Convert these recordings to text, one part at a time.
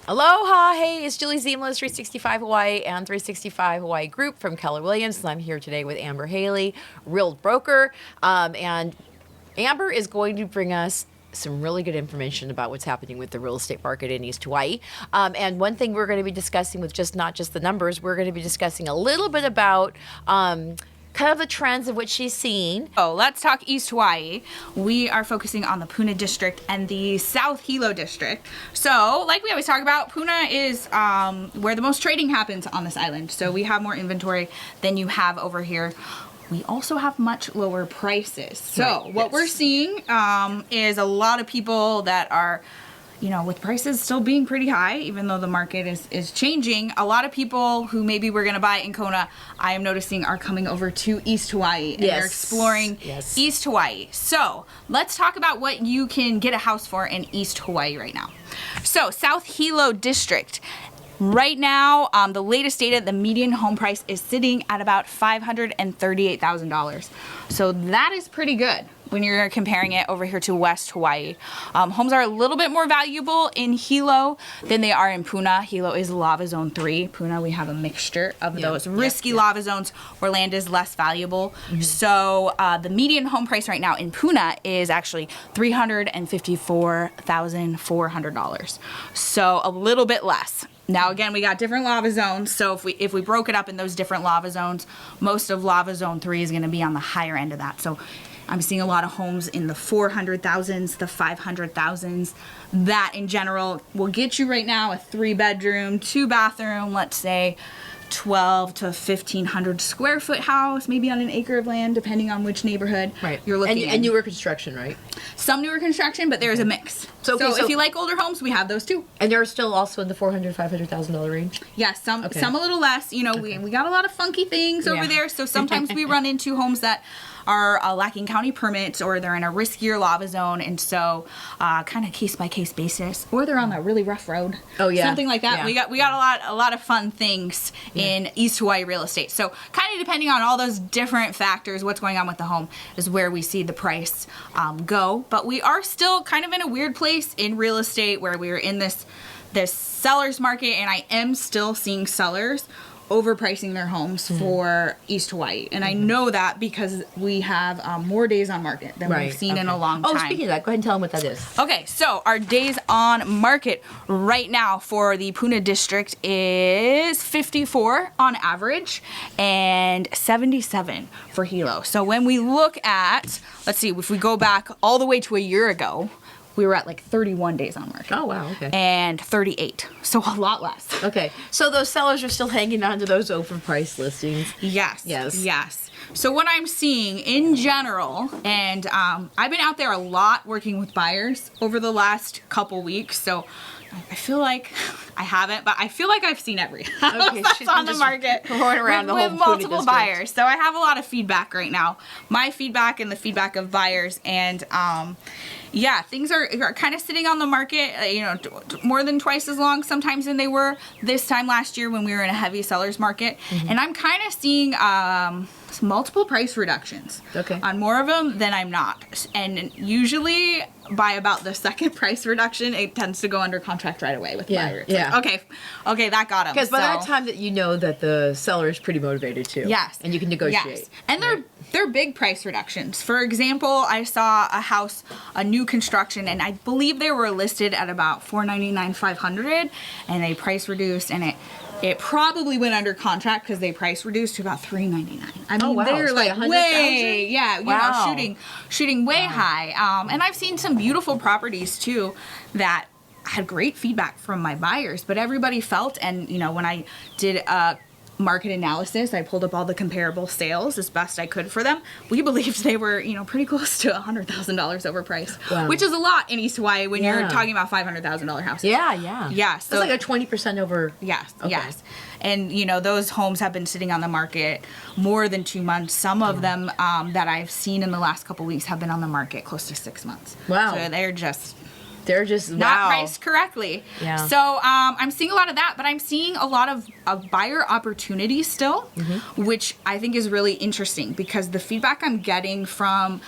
Aloha, hey, it's Julie Ziemelis, 365 Hawaii and 365 Hawaii Group from Keller Williams. And I'm here today with Amber Haley, real broker. And Amber is going to bring us some really good information about what's happening with the real estate market in East Hawaii. And one thing we're going to be discussing with not just the numbers, we're going to be discussing a little bit about kind of the trends of what she's seeing. Oh, let's talk East Hawaii. We are focusing on the Puna District and the South Hilo District. So, like we always talk about, Puna is where the most trading happens on this island. So we have more inventory than you have over here. We also have much lower prices. So what we're seeing is a lot of people that are, you know, with prices still being pretty high, even though the market is changing, a lot of people who maybe were going to buy in Kona, I am noticing are coming over to East Hawaii and they're exploring East Hawaii. So let's talk about what you can get a house for in East Hawaii right now. So South Hilo District. Right now, the latest data, the median home price is sitting at about $538,000. So that is pretty good when you're comparing it over here to West Hawaii. Homes are a little bit more valuable in Hilo than they are in Puna. Hilo is lava zone 3. Puna, we have a mixture of those risky lava zones where land is less valuable. So the median home price right now in Puna is actually $354,400. So a little bit less. Now again, we got different lava zones, so if we broke it up in those different lava zones, most of lava zone 3 is going to be on the higher end of that. So I'm seeing a lot of homes in the 400,000s, the 500,000s. That in general will get you right now a 3-bedroom, 2-bathroom, let's say 12 to 1,500 square foot house, maybe on an acre of land, depending on which neighborhood you're looking at. And newer construction, right? Some newer construction, but there's a mix. So if you like older homes, we have those too. And they're still also in the $400,000, $500,000 range? Yes, some a little less. You know, we got a lot of funky things over there, so sometimes we run into homes that are lacking county permits, or they're in a riskier lava zone, and so kind of case by case basis, or they're on a really rough road. Oh yeah, something like that. Yeah. We got a lot of fun things in East Hawaii real estate. So kind of depending on all those different factors, what's going on with the home is where we see the price go. But we are still kind of in a weird place in real estate where we're in this seller's market, and I am still seeing sellers overpricing their homes for East Hawaii. And I know that because we have more days on market than we've seen in a long time. Oh, speaking of that, go ahead and tell them what that is. Okay, so our days on market right now for the Puna District is 54 on average and 77 for Hilo. So when we look at, let's see, if we go back all the way to a year ago, we were at like 31 days on market. Oh, wow, okay. And 38, so a lot less. Okay, so those sellers are still hanging on to those overpriced listings. Yes. So what I'm seeing in general, and I've been out there a lot working with buyers over the last couple weeks, so I feel like I haven't, but I feel like I've seen every house that's on the market going around with multiple buyers. So I have a lot of feedback right now. My feedback and the feedback of buyers, and yeah, things are kind of sitting on the market, you know, more than twice as long sometimes than they were this time last year when we were in a heavy seller's market. And I'm kind of seeing multiple price reductions on more of them than I'm not. And usually by about the second price reduction, it tends to go under contract right away with buyers. Yeah. Like, okay, that got them. Because by that time that you know that the seller is pretty motivated too. Yes. And you can negotiate. Yes. And they're big price reductions. For example, I saw a house, a new construction, and I believe they were listed at about $499,000, $500,000, and they price reduced, and it probably went under contract because they price reduced to about $399,000. I mean, they're like way, you know, shooting way high. And I've seen some beautiful properties too that had great feedback from my buyers, but everybody felt, and you know, when I did a market analysis, I pulled up all the comparable sales as best I could for them. We believed they were, you know, pretty close to $100,000 overpriced, which is a lot in East Hawaii when you're talking about $500,000 houses. Yeah. So it's like a 20% over. Yes. And you know, those homes have been sitting on the market more than 2 months. Some of them that I've seen in the last couple weeks have been on the market close to 6 months. Wow. So they're just not priced correctly. Yeah. So I'm seeing a lot of that, but I'm seeing a lot of buyer opportunities still, which I think is really interesting because the feedback I'm getting from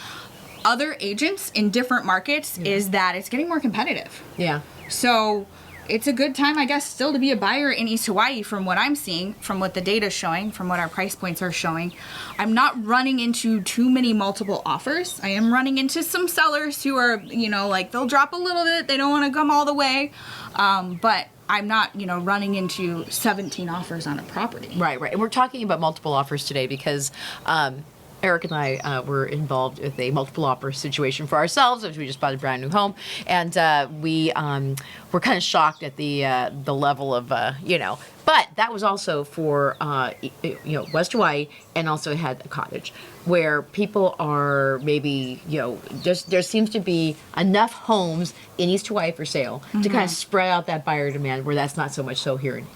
other agents in different markets is that it's getting more competitive. Yeah. So it's a good time, I guess, still to be a buyer in East Hawaii from what I'm seeing, from what the data's showing, from what our price points are showing. I'm not running into too many multiple offers. I am running into some sellers who are, like they'll drop a little bit. They don't want to come all the way. But I'm not, running into 17 offers on a property. Right. And we're talking about multiple offers today because Eric and I were involved with a multiple offer situation for ourselves as we just bought a brand new home, and we were kind of shocked at the level of But that was also for West Hawaii, and also had a cottage where people are maybe there seems to be enough homes in East Hawaii for sale to kind of spread out that buyer demand where that's not so much so here in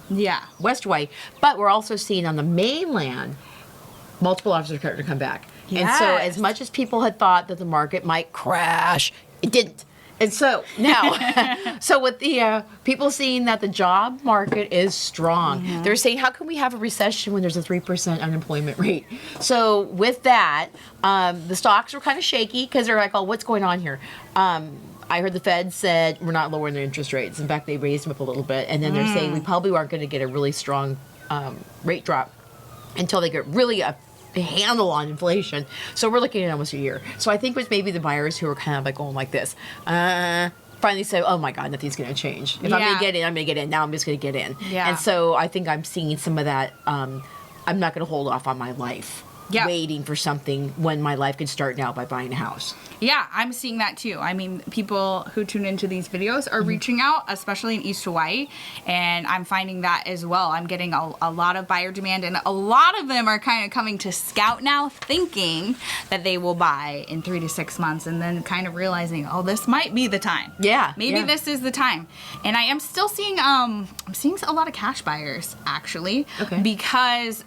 West Hawaii. But we're also seeing on the mainland multiple offers are starting to come back. Yes. And so as much as people had thought that the market might crash, it didn't. And so now, so with the people seeing that the job market is strong, they're saying, how can we have a recession when there's a 3% unemployment rate? So with that, the stocks were kind of shaky because they're like, oh, what's going on here? I heard the Fed said we're not lowering their interest rates. In fact, they raised them up a little bit. And then they're saying we probably aren't going to get a really strong rate drop until they get really a handle on inflation. So we're looking at almost a year. So I think it was maybe the buyers who were kind of like going like this. Finally said, oh my God, nothing's going to change. If I'm going to get in, I'm going to get in. Now I'm just going to get in. Yeah. And so I think I'm seeing some of that. I'm not going to hold off on my life. Waiting for something when my life could start now by buying a house. Yeah, I'm seeing that too. I mean, people who tune into these videos are reaching out, especially in East Hawaii, and I'm finding that as well. I'm getting a lot of buyer demand, and a lot of them are kind of coming to scout now, thinking that they will buy in 3 to 6 months, and then kind of realizing, oh, this might be the time. Maybe this is the time. And I am still seeing, I'm seeing a lot of cash buyers, actually, because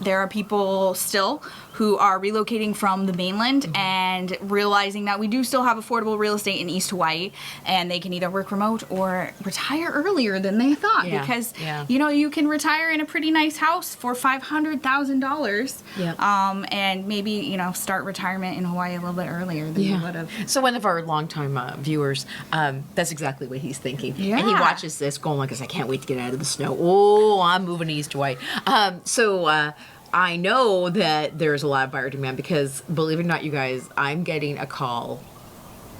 there are people still who are relocating from the mainland and realizing that we do still have affordable real estate in East Hawaii, and they can either work remote or retire earlier than they thought because you can retire in a pretty nice house for $500,000 and maybe start retirement in Hawaii a little bit earlier than you would have. So one of our longtime viewers, that's exactly what he's thinking. And he watches this going like, I can't wait to get out of the snow. Oh, I'm moving to East Hawaii. I know that there's a lot of buyer demand because, believe it or not, you guys, I'm getting a call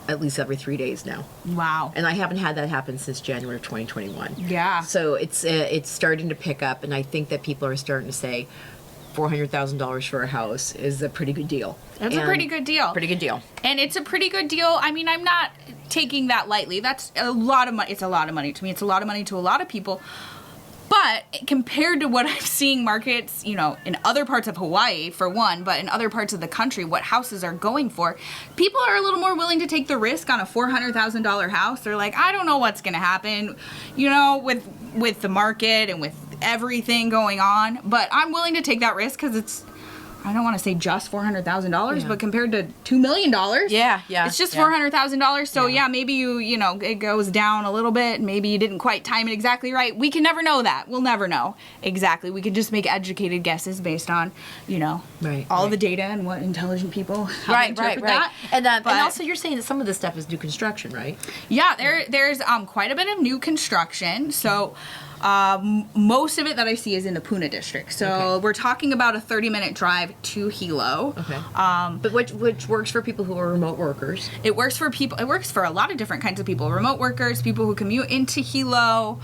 at least every 3 days now. Wow. And I haven't had that happen since January of 2021. Yeah. So it's starting to pick up, and I think that people are starting to say $400,000 for a house is a pretty good deal. It's a pretty good deal. Pretty good deal. And it's a pretty good deal. I mean, I'm not taking that lightly. That's a lot of money. It's a lot of money to me. It's a lot of money to a lot of people. But compared to what I'm seeing markets, in other parts of Hawaii, for one, but in other parts of the country, what houses are going for, people are a little more willing to take the risk on a $400,000 house. They're like, I don't know what's going to happen, with the market and with everything going on. But I'm willing to take that risk because it's, I don't want to say just $400,000, but compared to $2 million, it's just $400,000. So maybe it goes down a little bit. Maybe you didn't quite time it exactly right. We can never know that. We'll never know exactly. We can just make educated guesses based on, all the data and what intelligent people interpret that. And also you're saying that some of this stuff is new construction, right? Yeah, there's quite a bit of new construction. So. Most of it that I see is in the Puna district. So we're talking about a 30-minute drive to Hilo. But which works for people who are remote workers. It works for people. It works for a lot of different kinds of people. Remote workers, people who commute into Hilo,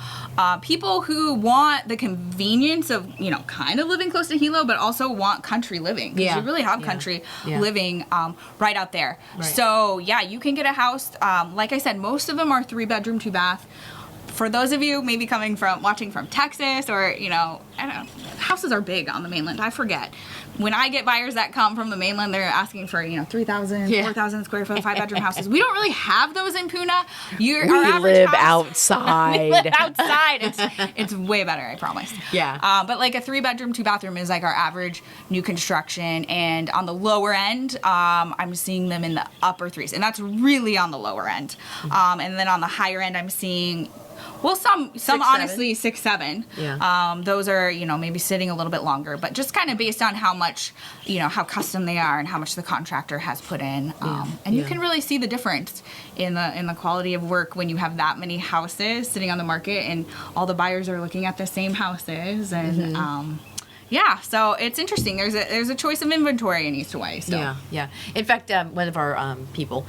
people who want the convenience of, kind of living close to Hilo, but also want country living. Because you really have country living right out there. Right. So, you can get a house. Like I said, most of them are 3-bedroom, 2-bath. For those of you maybe watching from Texas or, I don't know, houses are big on the mainland. I forget. When I get buyers that come from the mainland, they're asking for, 3,000, 4,000 square foot, 5-bedroom houses. We don't really have those in Puna. We live outside. We live outside. It's way better, I promise. Yeah. But like a 3-bedroom, 2-bathroom is like our average new construction. And on the lower end, I'm seeing them in the upper threes. And that's really on the lower end. And then on the higher end, I'm seeing Well, some seven? honestly 6, 7. Yeah. Those are, you know, maybe sitting a little bit longer, but just kind of based on how much, you know, how custom they are and how much the contractor has put in. And you can really see the difference in the quality of work when you have that many houses sitting on the market and all the buyers are looking at the same houses. And yeah, so it's interesting. There's a choice of inventory in East Hawaii. So. Yeah. In fact, one of our people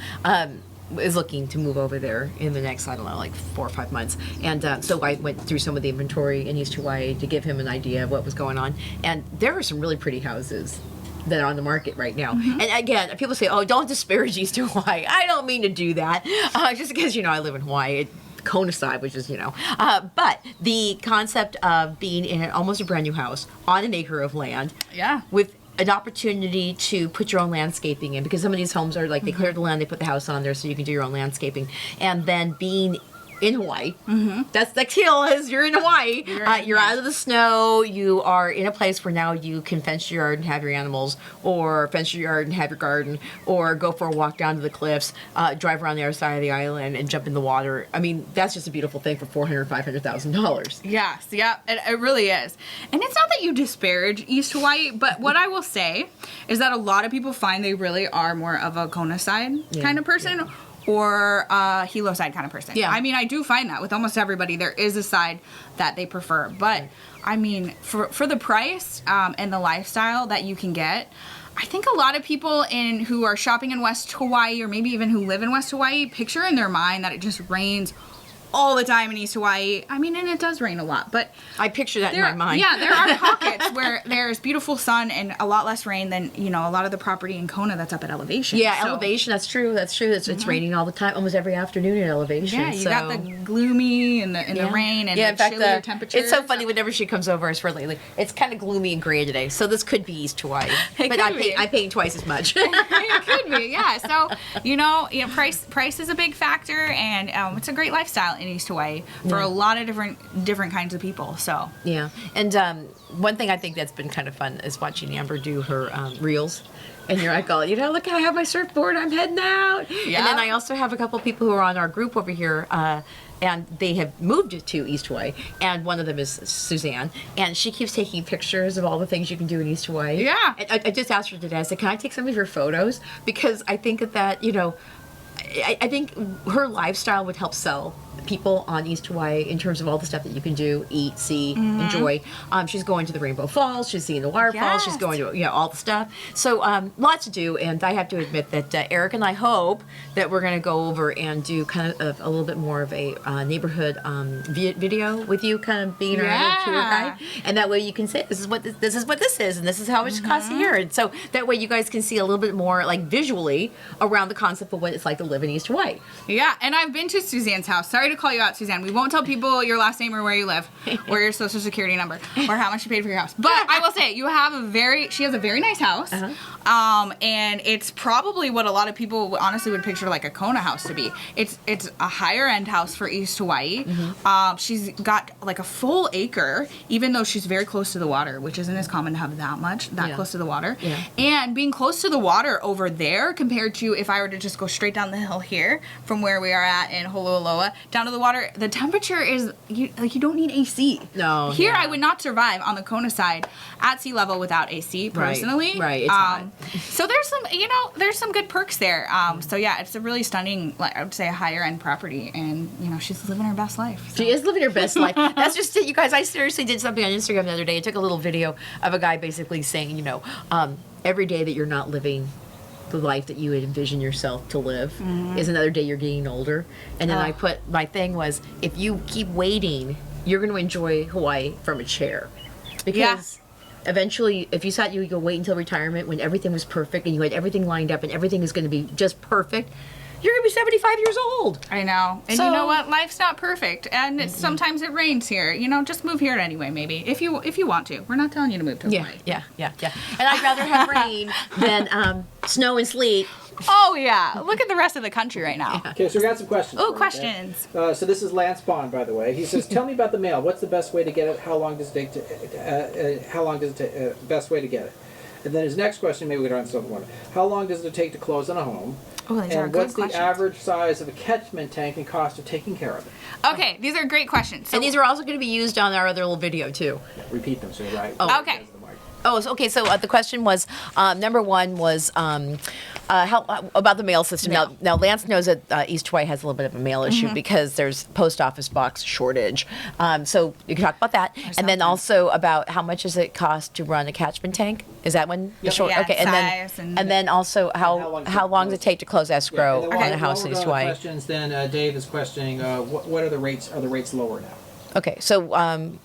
is looking to move over there in the next, I don't know, like 4 or 5 months. And so I went through some of the inventory in East Hawaii to give him an idea of what was going on. And there are some really pretty houses that are on the market right now. And again, people say, oh, don't disparage East Hawaii. I don't mean to do that. Just because, you know, I live in Hawaii. Kona side, which is, you know, but the concept of being in almost a brand new house on an acre of land, with an opportunity to put your own landscaping in, because some of these homes are like they clear the land, they put the house on there so you can do your own landscaping, and then being in Hawaii. That's the deal, is you're in Hawaii. You're out of the snow. You are in a place where now you can fence your yard and have your animals, or fence your yard and have your garden, or go for a walk down to the cliffs, drive around the other side of the island and jump in the water. I mean, that's just a beautiful thing for $400,000-$500,000. Yes, yeah, it really is. And it's not that you disparage East Hawaii, but what I will say is that a lot of people find they really are more of a Kona side kind of person. Or Hilo side kind of person. Yeah. I mean, I do find that with almost everybody, there is a side that they prefer. But, I mean, for the price and the lifestyle that you can get, I think a lot of people who are shopping in West Hawaii, or maybe even who live in West Hawaii, picture in their mind that it just rains all the time in East Hawaii. I mean, and it does rain a lot, but I picture that in my mind. Yeah, there are pockets where there's beautiful sun and a lot less rain than, you know, a lot of the property in Kona that's up at elevation. Yeah, so. Elevation, that's true. It's raining all the time, almost every afternoon at elevation. Yeah, you got the gloomy and the rain and the chillier temperatures. It's so funny whenever she comes over, I swear lately, it's kind of gloomy and gray today, so this could be East Hawaii. But I'm paying twice as much. It could be, yeah. So, you know, price is a big factor, and it's a great lifestyle in East Hawaii for a lot of different kinds of people. So and one thing I think that's been kind of fun is watching Amber do her reels. And you're like, oh, you know, look, I have my surfboard, I'm heading out. Yeah. And then I also have a couple people who are on our group over here, and they have moved to East Hawaii. And one of them is Suzanne, and she keeps taking pictures of all the things you can do in East Hawaii. Yeah. And I just asked her today, I said, can I take some of your photos? Because I think that, you know, I think her lifestyle would help sell people on East Hawaii in terms of all the stuff that you can do, eat, see, enjoy. She's going to the Rainbow Falls. She's seeing the waterfalls. She's going to, you know, all the stuff. So lots to do. And I have to admit that Eric and I hope that we're going to go over and do kind of a little bit more of a neighborhood video with you, kind of being our tour guide. And that way you can say, this is what this is, and this is how much it costs a year. And so that way you guys can see a little bit more, like, visually around the concept of what it's like to live in East Hawaii. Yeah, and I've been to Suzanne's house. Sorry to call you out, Suzanne. We won't tell people your last name or where you live or your social security number or how much you paid for your house. But I will say, she has a very nice house. And it's probably what a lot of people honestly would picture like a Kona house to be. It's a higher end house for East Hawaii. She's got like a full acre, even though she's very close to the water, which isn't as common to have that close to the water. And being close to the water over there compared to if I were to just go straight down the hill here from where we are at in Holualoa down to the water, the temperature is you don't need AC. No. Here I would not survive on the Kona side at sea level without AC personally. Right. It's hot. So there's some good perks there. So yeah, it's a really stunning, like I would say, a higher end property, and you know she's living her best life. So. She is living her best life. That's just it, you guys. I seriously did something on Instagram the other day. I took a little video of a guy basically saying, you know, every day that you're not living the life that you would envision yourself to live is another day you're getting older. And then I put, my thing was, if you keep waiting, you're going to enjoy Hawaii from a chair. Because eventually, if you thought you would go wait until retirement when everything was perfect and you had everything lined up and everything is going to be just perfect, you're going to be 75 years old. I know. And you know what? Life's not perfect. And sometimes it rains here. You know, just move here anyway, maybe. If you want to. We're not telling you to move to Hawaii. Yeah. And I'd rather have rain than snow and sleet. Oh, yeah. Look at the rest of the country right now. Okay, so we got some questions. Oh, questions. Okay? So this is Lance Bond, by the way. He says, "Tell me about the mail. What's the best way to get it? How long does it take? Best way to get it? And then his next question, maybe we don't answer one. How long does it take to close on a home? Oh, these are And good what's questions. the average size of a catchment tank and cost of taking care of it? Okay, these are great questions. So And these are also going to be used on our other little video too. Yeah, repeat them so you're right. Okay. Okay. So the question was, number one was how about the mail system. Mail. Now Lance knows that East Hawaii has a little bit of a mail issue because there's post office box shortage. So you can talk about that, and then also about how much does it cost to run a catchment tank? Is that one? Yep. Yeah, Okay, size and then also how long does it take to close escrow and then on while- a house while in we're East going to Hawaii? questions, then Dave is questioning, what are the rates? Are the rates lower now? Okay, so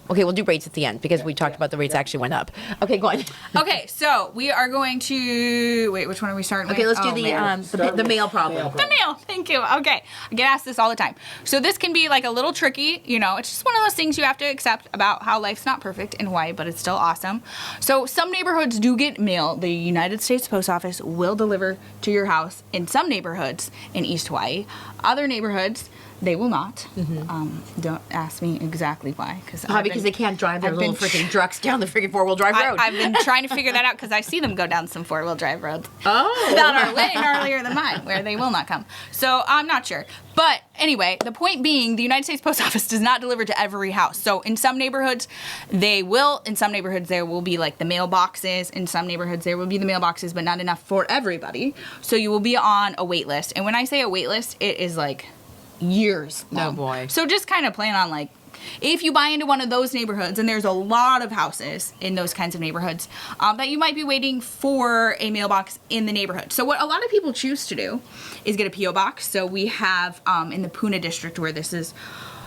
we'll do rates at the end because we talked about the rates actually went up. Okay, go on. Okay, so we are going to wait. Which one are we starting with? Okay, let's do Oh, the man. the mail problem. The mail. Thank you. Okay, I get asked this all the time. So this can be like a little tricky. You know, it's just one of those things you have to accept about how life's not perfect in Hawaii, but it's still awesome. So some neighborhoods do get mail. The United States Post Office will deliver to your house in some neighborhoods in East Hawaii. Other neighborhoods, they will not. Don't ask me exactly why, Because they can't drive their I've little been freaking trucks down the freaking four-wheel drive road. I've been trying to figure that out because I see them go down some four-wheel drive roads Oh. that are way gnarlier than mine, where they will not come. So I'm not sure. But anyway, the point being, the United States Post Office does not deliver to every house. So in some neighborhoods, they will. In some neighborhoods, there will be like the mailboxes. In some neighborhoods, there will be the mailboxes, but not enough for everybody. So you will be on a wait list. And when I say a wait list, it is like years long. Oh, boy. So just kind of plan on like, if you buy into one of those neighborhoods, and there's a lot of houses in those kinds of neighborhoods, that you might be waiting for a mailbox in the neighborhood. So what a lot of people choose to do is get a P.O. box. So we have in the Puna District, where this is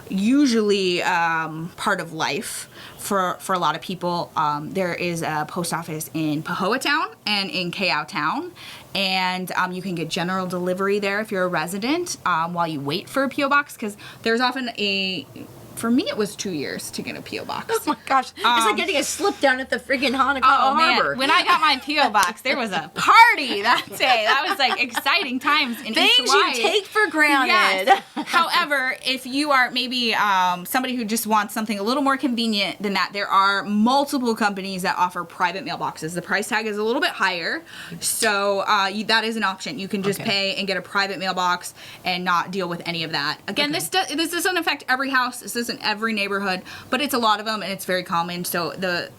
usually part of life for a lot of people, there is a post office in Pahoa Town and in Keiau Town, and you can get general delivery there if you're a resident while you wait for a P.O. box, because there's often for me, it was 2 years to get a P.O. box. Oh my gosh. It's like getting a slip down at the freaking Honolulu Harbor. Man, when I got my P.O. box, there was a party that day. That was like exciting times in Things East Hawaii. you take for granted. Yes. However, if you are maybe somebody who just wants something a little more convenient than that, there are multiple companies that offer private mailboxes. The price tag is a little bit higher, so that is an option. You can just pay and get a private mailbox and not deal with any of that. Again, this doesn't affect every house. This isn't every neighborhood, but it's a lot of them, and it's very common. So if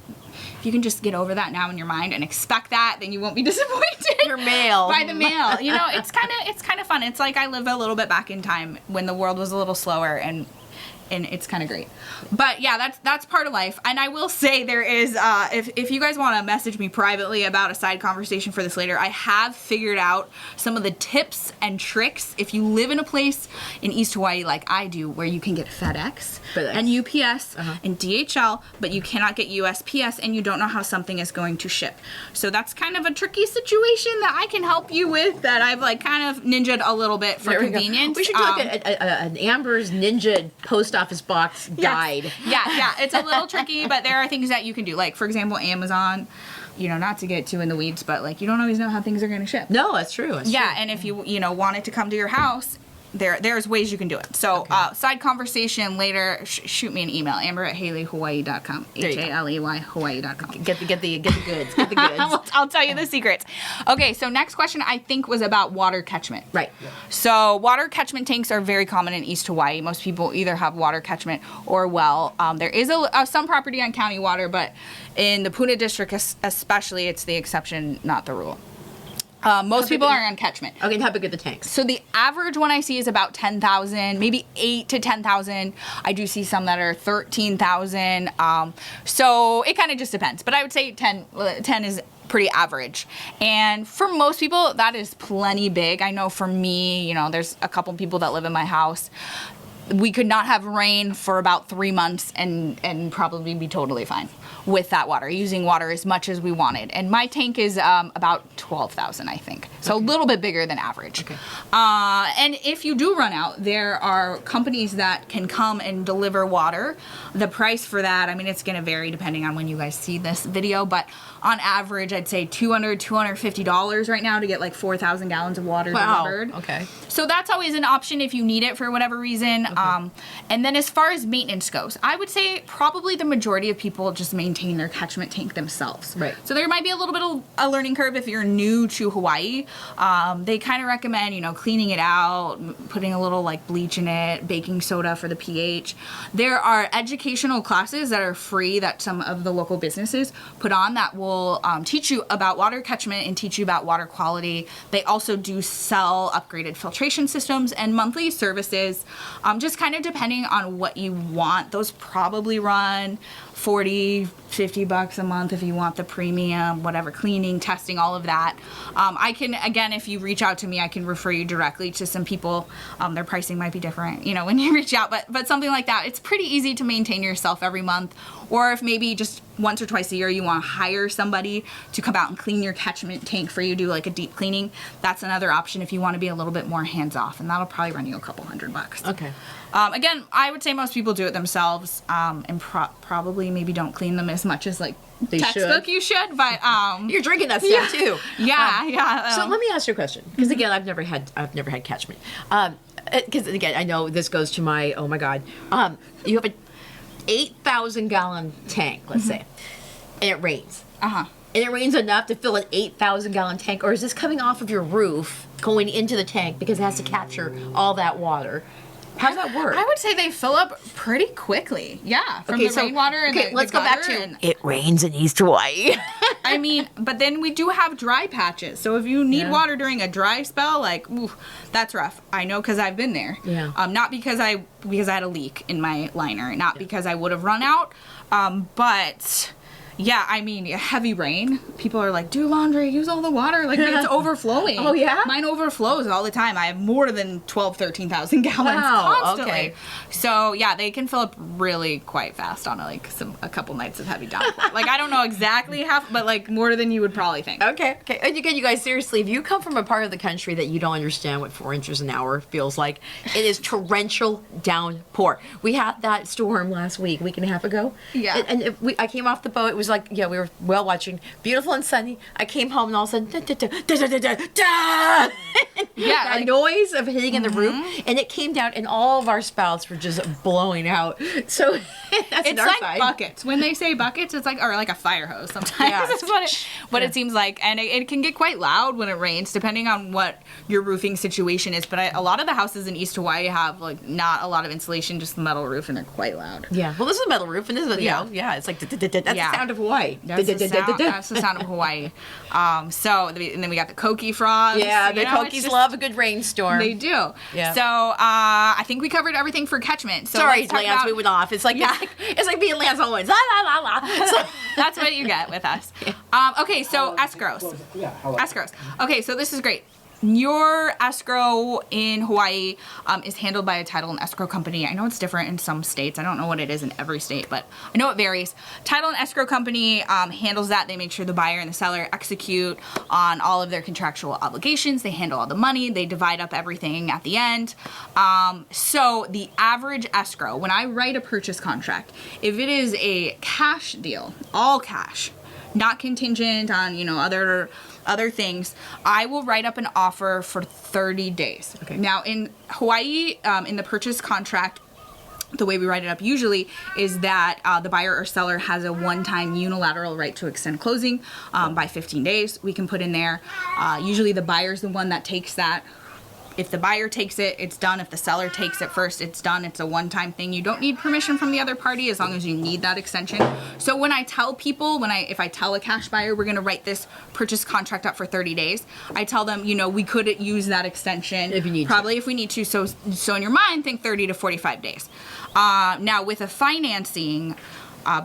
you can just get over that now in your mind and expect that, then you won't be disappointed. Your mail. By the mail. You know, it's kind of fun. It's like I live a little bit back in time when the world was a little slower, and it's kind of great. But yeah, that's part of life. And I will say there is, if you guys want to message me privately about a side conversation for this later, I have figured out some of the tips and tricks if you live in a place in East Hawaii like I do, where you can get FedEx. and UPS and DHL, but you cannot get USPS, and you don't know how something is going to ship. So that's kind of a tricky situation that I can help you with, that I've like kind of ninja'd a little bit for convenience. We should do like an Amber's Ninja post office box guide. Yeah, it's a little tricky, but there are things that you can do. Like, for example, Amazon, you know, not to get too in the weeds, but like, you don't always know how things are going to ship. No, that's true. That's Yeah, true. and if you want it to come to your house, there's ways you can do it. So, side conversation later, shoot me an email, amber@haleyhawaii.com. HALEY Hawaii.com. Get the goods. Get the goods. I'll tell you the secrets. Okay, so next question I think was about water catchment. Right. So water catchment tanks are very common in East Hawaii. Most people either have water catchment or well. There is some property on county water, but in the Puna District especially, it's the exception, not the rule. Most people are on catchment. Okay, and how big are the tanks? So the average one I see is about 10,000, maybe 8 to 10,000. I do see some that are 13,000. So it kind of just depends. But I would say 10 is pretty average. And for most people, that is plenty big. I know for me, you know, there's a couple people that live in my house. We could not have rain for about 3 months and probably be totally fine with that water, using water as much as we wanted. And my tank is about 12,000, I think. So a little bit bigger than average. Okay. And if you do run out, there are companies that can come and deliver water. The price for that, I mean, it's going to vary depending on when you guys see this video, but on average, I'd say $200, $250 right now to get like 4,000 gallons of water delivered. Okay. So that's always an option if you need it for whatever reason. Okay. And then as far as maintenance goes, I would say probably the majority of people just maintain their catchment tank themselves. Right. So there might be a little bit of a learning curve if you're new to Hawaii. They kind of recommend, cleaning it out, putting a little like bleach in it, baking soda for the pH. There are educational classes that are free that some of the local businesses put on that will teach you about water catchment and teach you about water quality. They also do sell upgraded filtration systems and monthly services, just kind of depending on what you want. Those probably run $40-50 a month if you want the premium, whatever, cleaning, testing, all of that. I can, again, if you reach out to me, I can refer you directly to some people. Their pricing might be different, when you reach out, but something like that. It's pretty easy to maintain yourself every month. Or if maybe just once or twice a year you want to hire somebody to come out and clean your catchment tank for you, do like a deep cleaning, that's another option if you want to be a little bit more hands-off, and that'll probably run you a couple $100. Okay. Again, I would say most people do it themselves, and probably maybe don't clean them as much as like They textbook should. you should, but You're drinking that stuff too. yeah. So let me ask you a question, because again, I've never had catchment. Because again, I know this goes to my, oh my God, you have a 8,000 gallon tank, let's say, and it rains. Uh-huh. And it rains enough to fill an 8,000 gallon tank, or is this coming off of your roof, going into the tank because it has to capture all that water? How does that work? I would say they fill up pretty quickly. Yeah, from the rainwater and let's go back to and it rains in East Hawaii. I mean, but then we do have dry patches. So if you need water during a dry spell, like, ooh, that's rough. I know because I've been there. Yeah. Not because I had a leak in my liner, not because I would have run out, but. Yeah, I mean, heavy rain. People are like, do laundry, use all the water. Like, it's overflowing. Oh, yeah? Mine overflows all the time. I have more than 13,000 gallons Wow, constantly. okay. So, yeah, they can fill up really quite fast on, a couple nights of heavy downpour. Like, I don't know exactly how, but, like, more than you would probably think. Okay. And again, you guys, seriously, if you come from a part of the country that you don't understand what 4 inches an hour feels like, it is torrential downpour. We had that storm last week and a half ago. Yeah. And I came off the boat. It was like, we were well watching, beautiful and sunny. I came home and all of a sudden, da, da, da, da, da, da, da, da. Yeah, that like- noise of hitting in the roof, and it came down, and all of our spouts were just blowing out. So that's It's our like side. buckets. When they say buckets, it's like, or like a fire hose sometimes. Yeah. That's what it seems like. And it can get quite loud when it rains, depending on what your roofing situation is. But a lot of the houses in East Hawaii have like not a lot of insulation, just the metal roof, and they're quite loud. Yeah. Well, this is a metal roof, and this is it's like that's the sound of Hawaii. That's the sound of Hawaii. And then we got the koki frogs. Yeah, the it's Kokies just- love a good rainstorm. They do. Yeah. So I think we covered everything for catchment. So Sorry, let's talk Lance, about- we went off. It's like it's like being Lance Owens. La la la la. So, That's what you get with us. Okay, so escrows. Yeah, how long? Escrows. Okay, so this is great. Your escrow in Hawaii is handled by a title and escrow company. I know it's different in some states. I don't know what it is in every state, but I know it varies. Title and escrow company handles that. They make sure the buyer and the seller execute on all of their contractual obligations. They handle all the money. They divide up everything at the end. So the average escrow, when I write a purchase contract, if it is a cash deal, all cash, not contingent on, other things, I will write up an offer for 30 days. Okay. Now in Hawaii, in the purchase contract, the way we write it up usually is that the buyer or seller has a one-time unilateral right to extend closing by 15 days. We can put in there. Usually the buyer's the one that takes that. If the buyer takes it, it's done. If the seller takes it first, it's done. It's a one-time thing. You don't need permission from the other party as long as you need that extension. So when I tell people, if I tell a cash buyer we're going to write this purchase contract up for 30 days, I tell them, we could use that extension if you need probably if we need to. So in your mind, think 30 to 45 days. Now with a financing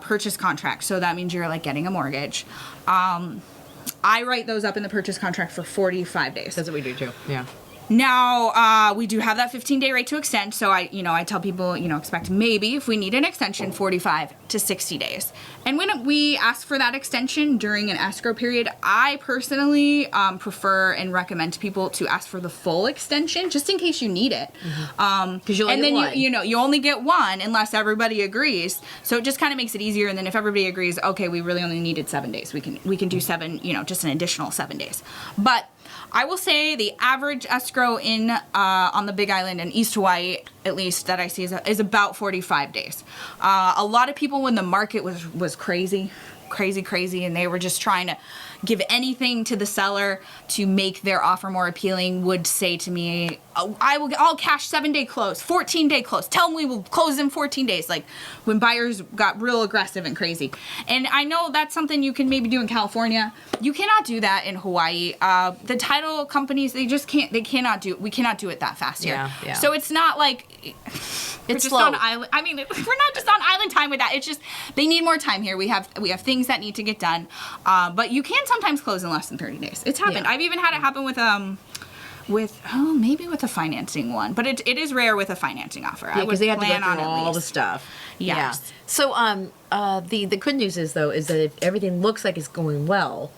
purchase contract, so that means you're like getting a mortgage. I write those up in the purchase contract for 45 days. that's what we do too. Yeah. Now, we do have that 15-day right to extend, so I tell people, expect maybe, if we need an extension, 45 to 60 days. And when we ask for that extension during an escrow period, I personally prefer and recommend to people to ask for the full extension, just in case you need it. Because you only get one. You only get one unless everybody agrees. So it just kind of makes it easier, and then if everybody agrees, okay, we really only needed 7 days, we can do 7, just an additional 7 days. But I will say the average escrow in on the Big Island in East Hawaii, at least that I see, is about 45 days. A lot of people when the market was crazy, and they were just trying to give anything to the seller to make their offer more appealing, would say to me, I'll cash 7-day close, 14-day close. Tell them we will close in 14 days. Like when buyers got real aggressive and crazy. And I know that's something you can maybe do in California. You cannot do that in Hawaii. The title companies, we cannot do it that fast here. Yeah. So it's not like It's just slow. on island. I mean, we're not just on island time with that. It's just they need more time here. We have things that need to get done. But you can sometimes close in less than 30 days. It's happened. Yeah. I've even had it happen maybe with a financing one, but it is rare with a financing offer. Yeah, because they have to go plan on through at all the least. stuff. Yes. Yeah. So the good news is though is that if everything looks like it's going well,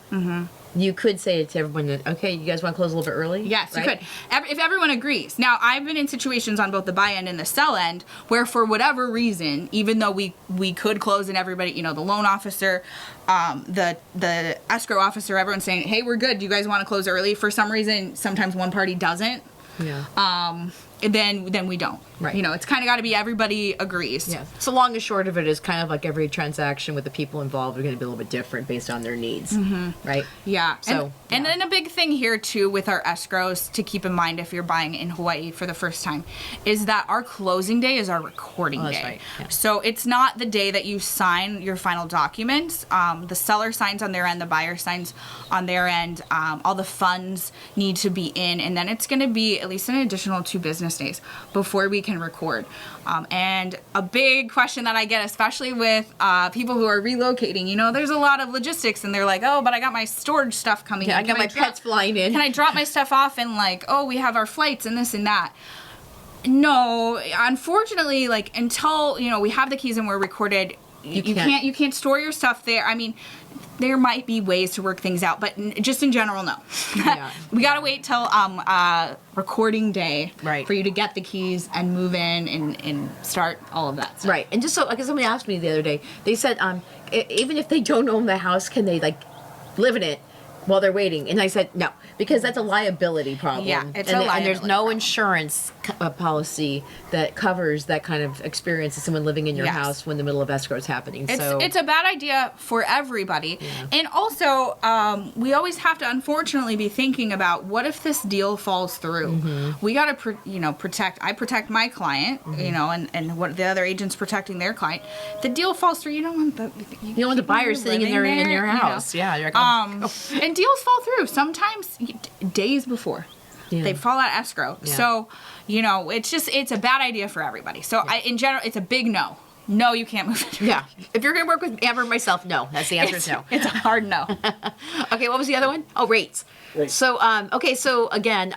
you could say to everyone that, okay, you guys want to close a little bit early? Yes, right? you could. If everyone agrees. Now, I've been in situations on both the buy end and the sell end where for whatever reason, even though we could close and everybody, the loan officer, the escrow officer, everyone's saying, hey, we're good. Do you guys want to close early? For some reason, sometimes one party doesn't. Yeah. Then we don't. Right. It's kind of got to be everybody agrees. Yeah. So long and short of it is kind of like every transaction with the people involved are going to be a little bit different based on their needs, right? Yeah. So, and then a big thing here too with our escrows to keep in mind if you're buying in Hawaii for the first time is that our closing day is our recording that's day. right, yeah. So it's not the day that you sign your final documents. The seller signs on their end, the buyer signs on their end. All the funds need to be in, and then it's going to be at least an additional 2 business days before we can record. And a big question that I get, especially with people who are relocating, there's a lot of logistics and they're like, oh, but I got my storage stuff coming in. I got my pets flying in. Can I drop my stuff off and we have our flights and this and that? No, unfortunately, until, we have the keys and we're recorded, you can't store your stuff there. I mean, there might be ways to work things out, but just in general, no. Yeah. We gotta wait till recording day Right. for you to get the keys and move in and start all of that stuff. Right. And just so, because somebody asked me the other day, they said, even if they don't own the house, can they live in it while they're waiting? And I said, no, because that's a liability problem. Yeah, it's and, a and there's liability no problem. insurance policy that covers that kind of experience of someone living in your Yes. house when the middle of escrow is happening. It's a bad idea for everybody. And also, we always have to unfortunately be thinking about what if this deal falls through. We got to I protect my client, and what the other agents protecting their client. The deal falls through, you don't want the buyer sitting in your house. Yeah, you're like, and deals fall through sometimes days before. Yeah. They fall out of escrow. Yeah. So, it's a bad idea for everybody. So, in general, it's a big no. No, you can't move it. yeah. If you're going to work with Amber and myself, no. That's the answer is no. It's a hard no. Okay, what was the other one? Oh, rates. Rates. So, so again,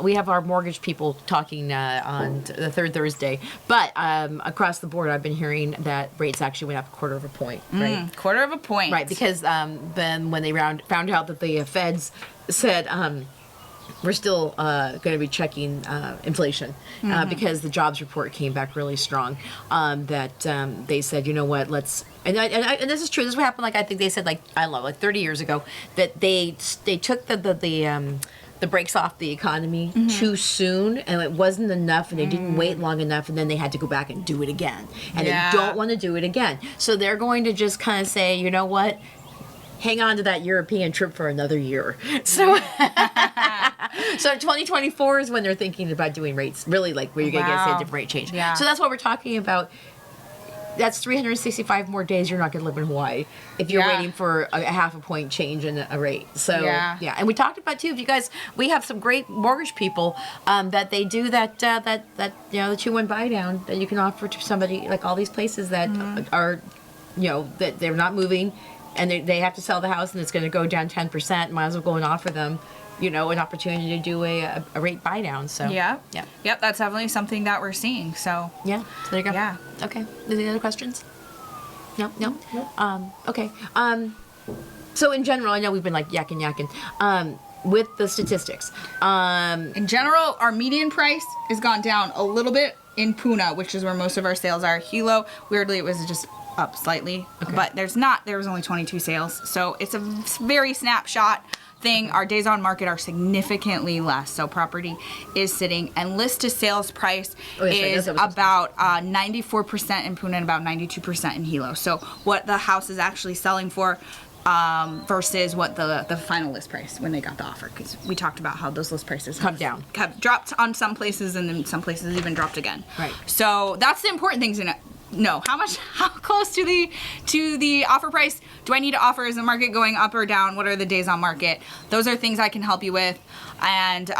we have our mortgage people talking on the third Thursday, but across the board, I've been hearing that rates actually went up 1/4 point, right? 1/4 point. Right, because then when they found out that the feds said we're still going to be checking inflation because the jobs report came back really strong. That they said, you know what, let's and this is true. This is what happened. I think they said 30 years ago that they took the brakes off the economy too soon, and it wasn't enough, and they didn't wait long enough, and then they had to go back and do it again, and Yeah. they don't want to do it again. So they're going to just kind of say, you know what, hang on to that European trip for another year. So, so 2024 is when they're thinking about doing rates, really where you're going to get a different rate change. Yeah. So that's what we're talking about. That's 365 more days you're not going to live in Hawaii if you're Yeah. waiting for a 1/2 point change in a rate. So Yeah. And we talked about too. If you guys, we have some great mortgage people that they do that the 2-1 buy down that you can offer to somebody, all these places that are that they're not moving and they have to sell the house and it's going to go down 10%. Might as well go and offer them an opportunity to do a rate buy down. So Yeah. yeah. Yep, that's definitely something that we're seeing. So, Yeah. So there you go. Yeah. Okay. Any other questions? No. Okay. So in general, I know we've been yakking. With the statistics. in general, our median price has gone down a little bit in Puna, which is where most of our sales are. Hilo, weirdly, it was just up slightly, but there was only 22 sales. So it's a very snapshot. thing, our days on market are significantly less. So property is sitting, and list to sales price is about 94% in Puna and about 92% in Hilo. So what the house is actually selling for versus what the final list price when they got the offer, because we talked about how those list prices Come down. have dropped on some places, and then some places even dropped again. Right. So that's the important things to know. How close to the offer price do I need to offer? Is the market going up or down? What are the days on market? Those are things I can help you with. And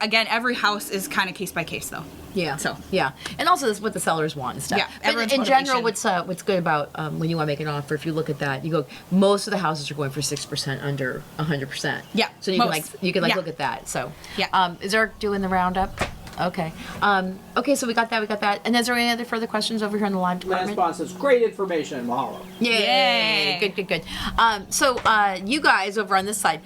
again, every house is kind of case by case though. Yeah. So yeah, and also that's what the sellers want and stuff. Yeah, But everyone's in general, motivation. what's good about when you want to make an offer, if you look at that, you go, most of the houses are going for 6% under 100%. Yeah, So you can Yeah. look at that. So Yeah. Is Eric doing the roundup? Okay. Okay. So we got that. And is there any other further questions over here in the live Lance department? Bond says, great information, mahalo. Yay! Good. So you guys over on this side,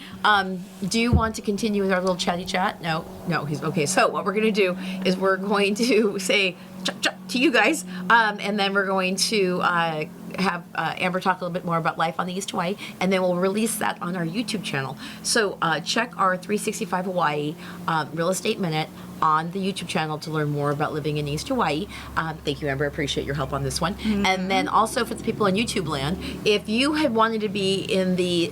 do you want to continue with our little chatty chat? No, he's okay. So what we're going to do is we're going to say to you guys, and then we're going to have Amber talk a little bit more about life on the East Hawaii, and then we'll release that on our YouTube channel. So check our 365 Hawaii Real Estate Minute on the YouTube channel to learn more about living in East Hawaii. Thank you, Amber. I appreciate your help on this one. And then also for the people on YouTube land, if you had wanted to be in the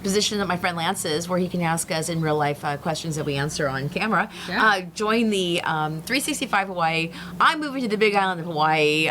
position that my friend Lance is, where he can ask us in real life questions that we answer on camera, join the 365 Hawaii, I'm moving to the Big Island of Hawaii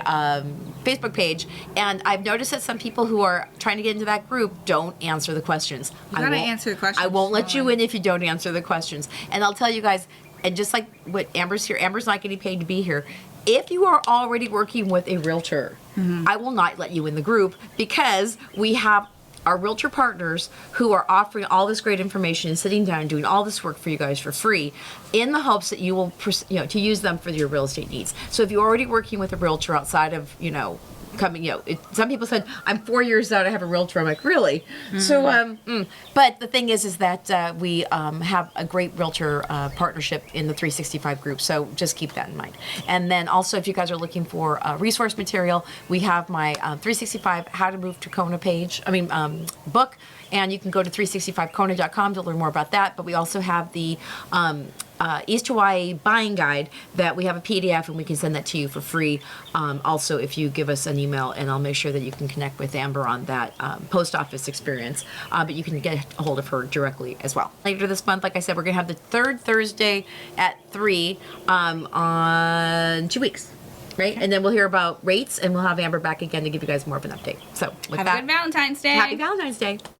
Facebook page, and I've noticed that some people who are trying to get into that group don't answer the questions. You gotta answer the questions. I won't let you in if you don't answer the questions. And I'll tell you guys, and just like what Amber's here, Amber's not getting paid to be here. If you are already working with a realtor, I will not let you in the group, because we have our realtor partners who are offering all this great information and sitting down and doing all this work for you guys for free, in the hopes that you will, to use them for your real estate needs. So if you're already working with a realtor outside of, coming, some people said, I'm 4 years out, I have a realtor. I'm like, really? So, but the thing is that we have a great realtor partnership in the 365 group. So just keep that in mind. And then also, if you guys are looking for resource material, we have my 365 How to Move to Kona book. And you can go to 365kona.com to learn more about that. But we also have the East Hawaii buying guide that we have a PDF, and we can send that to you for free. Also, if you give us an email, and I'll make sure that you can connect with Amber on that post office experience. But you can get a hold of her directly as well. Later this month, like I said, we're going to have the third Thursday at 3 on 2 weeks. Right? And then we'll hear about rates, and we'll have Amber back again to give you guys more of an update. So with Have that, a good Valentine's Day. Happy Valentine's Day.